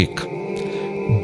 1,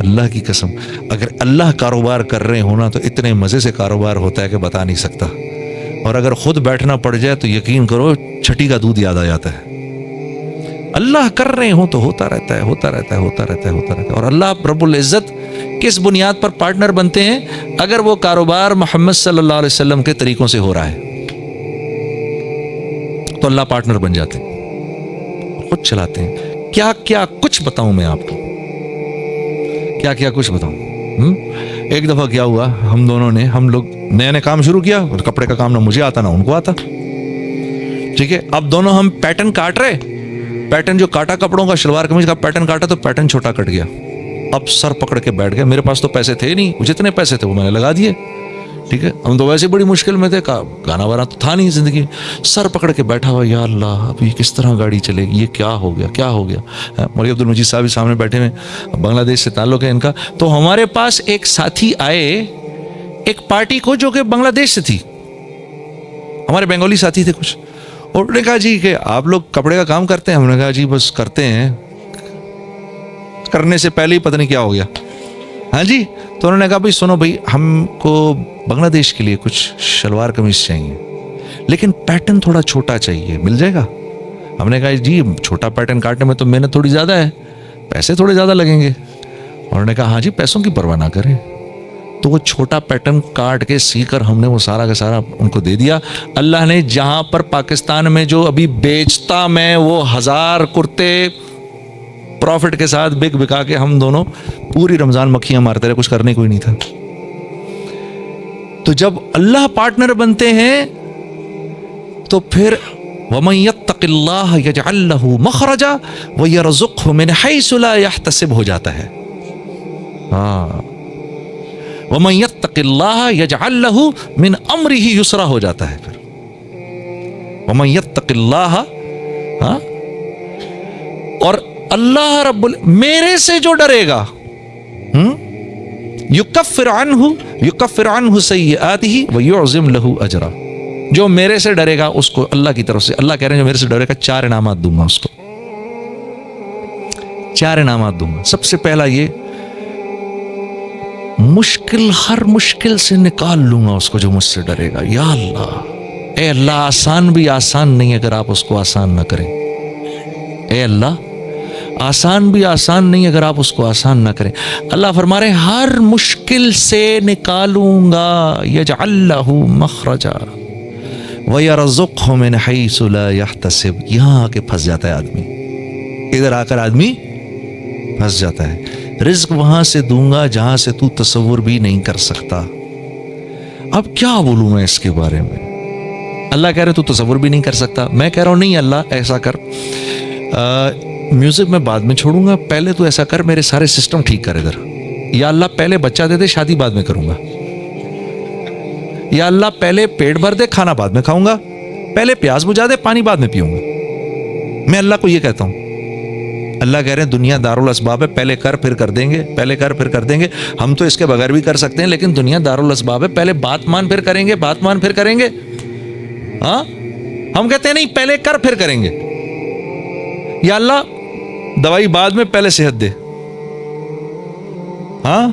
اللہ کی قسم اگر اللہ کاروبار کر رہے ہو نا تو اتنے مزے سے کاروبار ہوتا ہے کہ بتا نہیں سکتا. اور اگر خود بیٹھنا پڑ جائے تو یقین کرو چھٹی کا دودھ یاد آ جاتا ہے. اللہ کر رہے ہوں تو ہوتا رہتا ہے ہوتا رہتا ہے ہوتا رہتا ہے ہوتا رہتا ہے. اور اللہ رب العزت کس بنیاد پر پارٹنر بنتے ہیں؟ اگر وہ کاروبار محمد صلی اللہ علیہ وسلم کے طریقوں سے ہو رہا ہے تو اللہ پارٹنر بن جاتے ہیں, خود چلاتے ہیں. کیا کیا کچھ بتاؤں میں آپ کو, کیا کیا کچھ بتاؤں. ایک دفعہ کیا ہوا, ہم لوگ نیا نیا کام شروع کیا, کپڑے کا کام نہ مجھے آتا نہ ان کو آتا, ٹھیک ہے. اب دونوں ہم پیٹرن کاٹ رہے, پیٹرن جو کاٹا کپڑوں کا, شلوار قمیض کا پیٹرن کاٹا تو پیٹرن چھوٹا کٹ گیا. اب سر پکڑ کے بیٹھ گئے, میرے پاس تو پیسے تھے نہیں, جتنے پیسے تھے وہ میں نے لگا دیے, ٹھیک ہے. ہم تو ویسے بڑی مشکل میں تھے, گانا وانا تو تھا نہیں زندگی. سر پکڑ کے بیٹھا ہوا, یا اللہ اب یہ کس طرح گاڑی چلے گی, یہ کیا ہو گیا کیا ہو گیا. مولوی عبد المجید صاحب سامنے بیٹھے ہوئے, بنگلہ دیش سے تعلق ہے ان کا. تو ہمارے پاس ایک ساتھی آئے ایک پارٹی کو جو کہ بنگلہ دیش سے تھی, ہمارے بنگالی ساتھی تھے کچھ. اور انہوں نے کہا جی کہ آپ لوگ کپڑے کا کام کرتے ہیں؟ ہم نے کہا جی بس کرتے ہیں. کرنے سے پہلے ہی پتہ نہیں کیا ہو گیا. ہاں جی. تو انہوں نے کہا بھائی سنو بھائی, ہم کو بنگلہ دیش کے لیے کچھ شلوار قمیض چاہیے لیکن پیٹرن تھوڑا چھوٹا چاہیے, مل جائے گا؟ ہم نے کہا جی چھوٹا پیٹرن کاٹنے میں تو محنت تھوڑی زیادہ ہے, پیسے تھوڑے زیادہ لگیں گے. انہوں نے کہا ہاں جی پیسوں کی پرواہ نہ کریں. تو وہ چھوٹا پیٹرن کاٹ کے سی کر ہم نے وہ سارا کا سارا ان کو دے دیا. اللہ نے جہاں پر پاکستان میں جو ابھی بیچتا میں وہ 1000 کرتے پروفٹ کے ساتھ بکا کے ہم دونوں پوری رمضان مکھیاں مارتے رہے, کچھ کرنے کوئی نہیں تھا. تو جب اللہ پارٹنر بنتے ہیں تو پھر وَمَن يَتَّقِ اللَّهَ يَجْعَل لَّهُ مَخْرَجًا وَيَرْزُقْهُ مِنْ حَيْثُ لَا يَحْتَسِبُ ہو جاتا ہے. ہاں وَمَن يَتَّقِ اللَّهَ يَجْعَل لَّهُ مِنْ أَمْرِهِ يُسْرًا ہو جاتا ہے. پھر وَمَن يَتَّقِ اللَّهَ, ہاں, اور اللہ رب میرے سے جو ڈرے گا یکفر عنہ سیئاتہ ویعظم لہ اجرا. جو میرے سے ڈرے گا اس کو اللہ کی طرف سے, اللہ کہہ رہے ہیں جو میرے سے ڈرے گا 4 انعامات دوں گا اس کو, 4 انعامات دوں گا. سب سے پہلا یہ ہر مشکل سے نکال لوں گا اس کو جو مجھ سے ڈرے گا. یا اللہ, اے اللہ آسان بھی آسان نہیں اگر آپ اس کو آسان نہ کریں. اے اللہ آسان بھی آسان نہیں اگر آپ اس کو آسان نہ کریں. اللہ فرما رہے ہر مشکل سے نکالوں گا, یجعل لہ مخرجا ویرزقہ من حیث لا یحتسب. یہاں آ کے پھنس جاتا ہے آدمی, ادھر آ کر آدمی پھنس جاتا ہے. رزق وہاں سے دوں گا جہاں سے تو تصور بھی نہیں کر سکتا. اب کیا بولوں میں اس کے بارے میں؟ اللہ کہہ رہے تو تصور بھی نہیں کر سکتا, میں کہہ رہا ہوں نہیں اللہ ایسا کر, میوزک میں بعد میں چھوڑوں گا, پہلے تو ایسا کر میرے سارے سسٹم ٹھیک کر ادھر. یا اللہ پہلے بچہ دے دے, شادی بعد میں کروں گا. یا اللہ پہلے پیٹ بھر دے, کھانا بعد میں کھاؤں گا. پہلے پیاس بجھا دے, پانی بعد میں پیوں گا. میں اللہ کو یہ کہتا ہوں. اللہ کہہ رہے ہیں دنیا دارالاسباب ہے, پہلے کر پھر کر دیں گے, پہلے کر پھر کر دیں گے. ہم تو اس کے بغیر بھی کر سکتے ہیں لیکن دنیا دارالاسباب ہے, پہلے بات مان پھر کریں گے, بات مان پھر کریں گے. ہاں ہم کہتے ہیں نہیں پہلے کر پھر کریں گے. یا اللہ دوائی بعد میں پہلے صحت دے. ہاں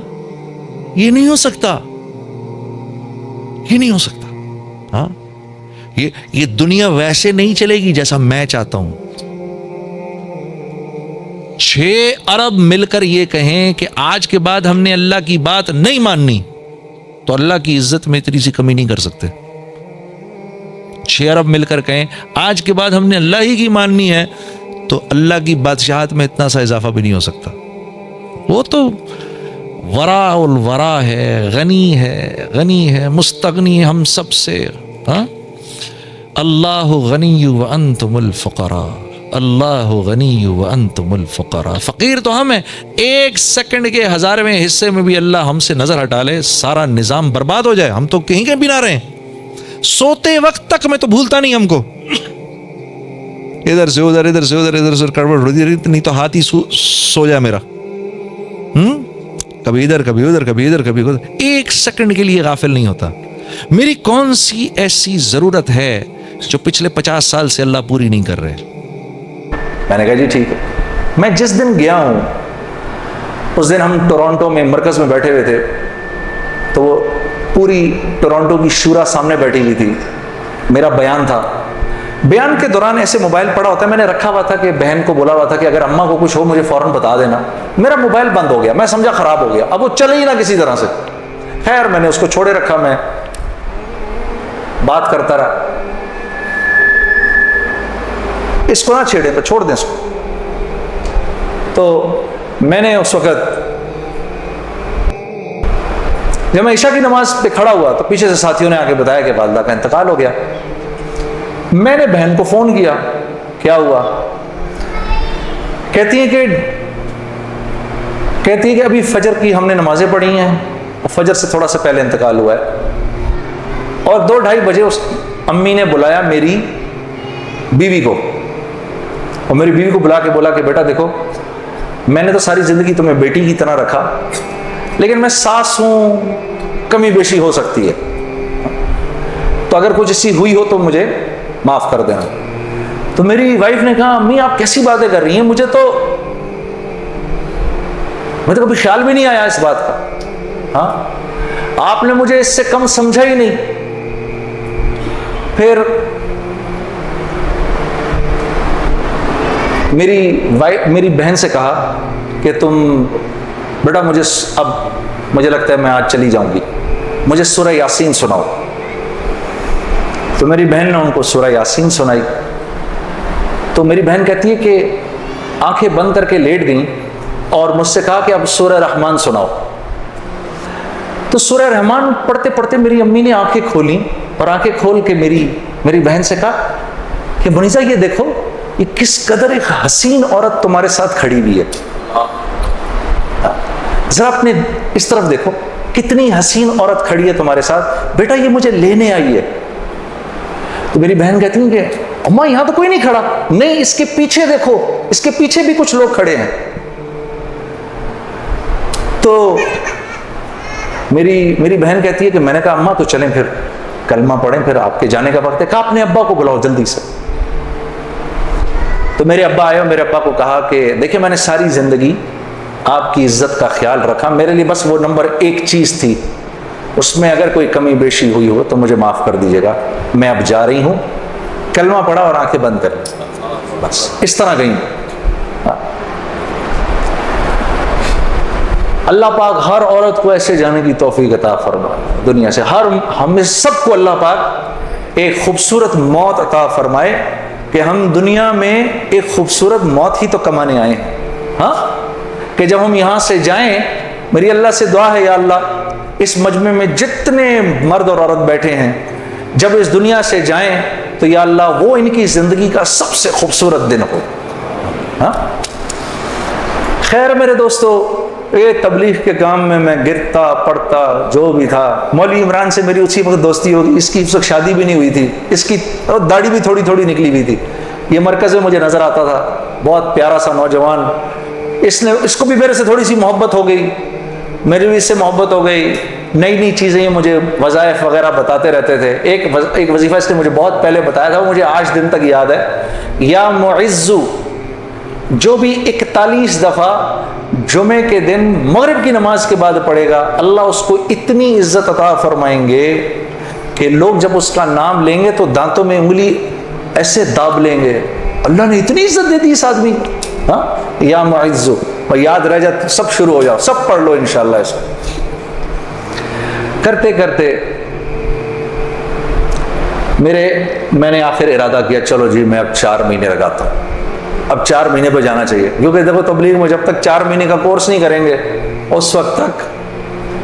یہ نہیں ہو سکتا, یہ نہیں ہو سکتا. ہاں یہ دنیا ویسے نہیں چلے گی جیسا میں چاہتا ہوں. 6 ارب مل کر یہ کہیں کہ آج کے بعد ہم نے اللہ کی بات نہیں ماننی تو اللہ کی عزت میں اتنی سی کمی نہیں کر سکتے. 6 ارب مل کر کہیں آج کے بعد ہم نے اللہ ہی کی ماننی ہے تو اللہ کی بادشاہت میں اتنا سا اضافہ بھی نہیں ہو سکتا. وہ تو ورا الورا ہے, غنی ہے, مستغنی ہم سب سے. ہاں اللہ غنی وانتم الفقراء, اللہ غنی وانتم الفقراء. فقیر تو ہم ہیں, 1 سیکنڈ کے 1000ویں حصے میں بھی اللہ ہم سے نظر ہٹا لے, سارا نظام برباد ہو جائے, ہم تو کہیں کے بھی نہ رہیں. سوتے وقت تک میں تو بھولتا نہیں ہم کو, ادھر سے ادھر, ادھر سے ادھر, ادھر سے کڑبڑ ہوتی رہتی, نہیں تو ہاتھ ہی سو جائے میرا. کبھی ادھر کبھی ادھر, کبھی ادھر کبھی ادھر, 1 سیکنڈ کے لیے غافل نہیں ہوتا. میری کون سی ایسی ضرورت ہے جو پچھلے 50 سال سے اللہ پوری نہیں کر رہے؟ میں نے کہا جی ٹھیک ہے. میں جس دن گیا ہوں اس دن ہم ٹورانٹو میں مرکز میں بیٹھے ہوئے تھے، تو وہ پوری ٹورانٹو کی شورا سامنے بیٹھی ہوئی تھی، میرا بیان تھا۔ بیان کے دوران ایسے موبائل پڑا ہوتا ہے، میں نے رکھا ہوا تھا کہ بہن کو بولا ہوا تھا کہ اگر اماں کو کچھ ہو مجھے فوراً بتا دینا۔ میرا موبائل بند ہو گیا، میں سمجھا خراب ہو گیا، اب وہ چلے ہی نہ کسی طرح سے۔ خیر میں نے اس کو چھوڑے رکھا، میں بات کرتا رہا، اس کو نہ چھیڑے تو چھوڑ دیں اس کو۔ تو میں نے اس وقت جب میں عشاء کی نماز پہ کھڑا ہوا تو پیچھے سے ساتھیوں نے آ کے بتایا کہ والدہ کا انتقال ہو گیا۔ میں نے بہن کو فون کیا، کیا ہوا؟ کہتی ہیں کہ ابھی فجر کی ہم نے نمازیں پڑھی ہیں، فجر سے تھوڑا سا پہلے انتقال ہوا ہے، اور 2-2:30 بجے اس امی نے بلایا میری بیوی کو، اور میری بیوی کو بلا کے بولا کہ بیٹا دیکھو، میں نے تو ساری زندگی تمہیں بیٹی کی طرح رکھا، لیکن میں ساس ہوں، کمی بیشی ہو سکتی ہے، تو اگر کچھ ایسی ہوئی ہو تو مجھے معاف کر دینا۔ تو میری وائف نے کہا امی آپ کیسی باتیں کر رہی ہیں، مجھے تو کبھی خیال بھی نہیں آیا اس بات کا، ہاں آپ نے مجھے اس سے کم سمجھا ہی نہیں۔ پھر میری بہن سے کہا کہ تم بیٹا مجھے لگتا ہے میں آج چلی جاؤں گی، مجھے سورہ یاسین سناؤ۔ تو میری بہن نے ان کو سورہ یاسین سنائی، تو میری بہن کہتی ہے کہ آنکھیں بند کر کے لیٹ گئیں اور مجھ سے کہا کہ اب سورہ رحمان سناؤ۔ تو سورہ رحمان پڑھتے پڑھتے میری امی نے آنکھیں کھولیں، اور آنکھیں کھول کے میری بہن سے کہا کہ منیزہ یہ دیکھو یہ کس قدر ایک حسین عورت تمہارے ساتھ کھڑی ہوئی ہے، ذرا اپنے اس طرف دیکھو کتنی حسین عورت کھڑی ہے تمہارے ساتھ، بیٹا یہ مجھے لینے آئی ہے۔ تو میری بہن کہتی ہیں کہ اماں یہاں تو کوئی نہیں کھڑا، نہیں اس کے پیچھے دیکھو، اس کے پیچھے بھی کچھ لوگ کھڑے ہیں۔ تو میری بہن کہتی ہے کہ میں نے کہا اماں تو چلیں پھر کلمہ پڑھیں، پھر آپ کے جانے کا وقت ہے۔ کہا اپنے ابا کو بلاؤ جلدی سے۔ تو میرے ابا آئے اور میرے ابا کو کہا کہ دیکھیں میں نے ساری زندگی آپ کی عزت کا خیال رکھا، میرے لیے بس وہ نمبر 1 چیز تھی، اس میں اگر کوئی کمی بیشی ہوئی ہو تو مجھے معاف کر دیجیے گا، میں اب جا رہی ہوں۔ کلمہ پڑھا اور آنکھیں بند کر، بس اس طرح گئی۔ اللہ پاک ہر عورت کو ایسے جانے کی توفیق عطا فرمائے دنیا سے، ہمیں سب کو اللہ پاک ایک خوبصورت موت عطا فرمائے کہ ہم دنیا میں ایک خوبصورت موت ہی تو کمانے آئے ہیں، ہاں کہ جب ہم یہاں سے جائیں، میری اللہ سے دعا ہے یا اللہ اس مجمع میں جتنے مرد اور عورت بیٹھے ہیں جب اس دنیا سے جائیں تو یا اللہ وہ ان کی زندگی کا سب سے خوبصورت دن ہو، ہاں۔ خیر میرے دوستو، یہ تبلیغ کے کام میں گرتا پڑتا جو بھی تھا، مولوی عمران سے میری اسی وقت دوستی ہوگی، اس کی اس وقت شادی بھی نہیں ہوئی تھی، اس کی داڑھی بھی تھوڑی تھوڑی نکلی ہوئی تھی، یہ مرکز میں مجھے نظر آتا تھا، بہت پیارا سا نوجوان، اس کو بھی میرے سے تھوڑی سی محبت ہو گئی، میری بھی اس سے محبت ہو گئی، نئی نئی چیزیں یہ مجھے وظائف وغیرہ بتاتے رہتے تھے۔ ایک وظیفہ اس نے مجھے بہت پہلے بتایا تھا، وہ مجھے آج دن تک یاد ہے، یا معزو، جو بھی 41 دفعہ جمعے کے دن مغرب کی نماز کے بعد پڑھے گا، اللہ اس کو اتنی عزت عطا فرمائیں گے کہ لوگ جب اس کا نام لیں گے تو دانتوں میں انگلی ایسے داب لیں گے، اللہ نے اتنی عزت دے دی اس آدمی کو، ہاں یا معزو، اور یاد رہ جائے، سب شروع ہو جاؤ، سب پڑھ لو انشاءاللہ اس کو۔ کرتے کرتے میں نے آخر ارادہ کیا چلو جی میں اب 4 مہینے لگاتا ہوں، اب 4 مہینے پہ جانا چاہیے، کیونکہ دیکھو تبلیغ میں جب تک 4 مہینے کا کورس نہیں کریں گے اس وقت تک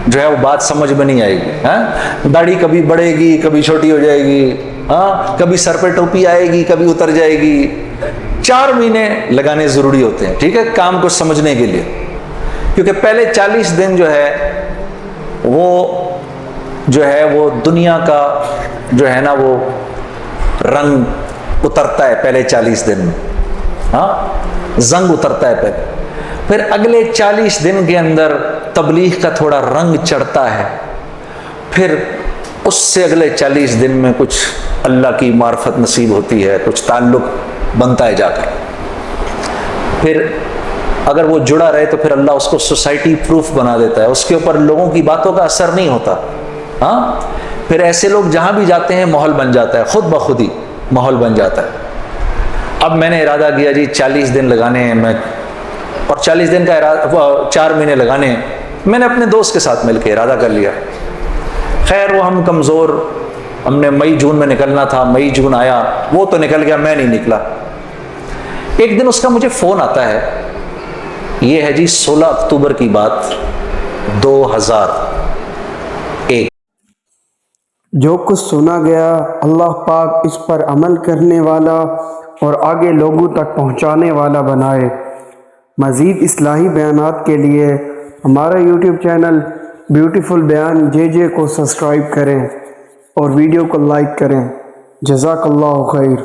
جو ہے وہ بات سمجھ میں نہیں آئے گی، ہاں داڑھی کبھی بڑھے گی کبھی چھوٹی ہو جائے گی، ہاں کبھی سر پہ ٹوپی آئے گی کبھی اتر جائے گی، 4 مہینے لگانے ضروری ہوتے ہیں، ٹھیک ہے، کام کو سمجھنے کے لیے، کیونکہ پہلے 40 دن جو ہے وہ دنیا کا جو ہے نا وہ رنگ اترتا ہے پہلے 40 دن میں، ہاں زنگ اترتا ہے پہلے، پھر اگلے 40 دن کے اندر تبلیغ کا تھوڑا رنگ چڑھتا ہے، پھر اس سے اگلے 40 دن میں کچھ اللہ کی معرفت نصیب ہوتی ہے، کچھ تعلق بنتا ہے جا کر، پھر اگر وہ جڑا رہے تو پھر اللہ اس کو سوسائٹی پروف بنا دیتا ہے، اس کے اوپر لوگوں کی باتوں کا اثر نہیں ہوتا. ہاں، پھر ایسے لوگ جہاں بھی جاتے ہیں ماحول بن جاتا ہے، خود بخود ہی ماحول بن جاتا ہے. اب میں نے ارادہ کیا جی 40 دن لگانے ہیں، میں اور 40 دن کا ارادہ 4 مہینے لگانے ہیں. میں نے اپنے دوست کے ساتھ مل کے ارادہ کر لیا. خیر وہ ہم کمزور، ہم نے مئی جون میں نکلنا تھا، مئی جون آیا، وہ تو نکل گیا، میں نہیں نکلا. ایک دن اس کا مجھے فون آتا ہے، یہ ہے جی 16 اکتوبر کی بات 2001. جو کچھ سنا گیا اللہ پاک اس پر عمل کرنے والا اور آگے لوگوں تک پہنچانے والا بنائے. مزید اصلاحی بیانات کے لیے ہمارا یوٹیوب چینل بیوٹیفل بیان جے کو سبسکرائب کریں اور ویڈیو کو لائک کریں. جزاک اللہ خیر.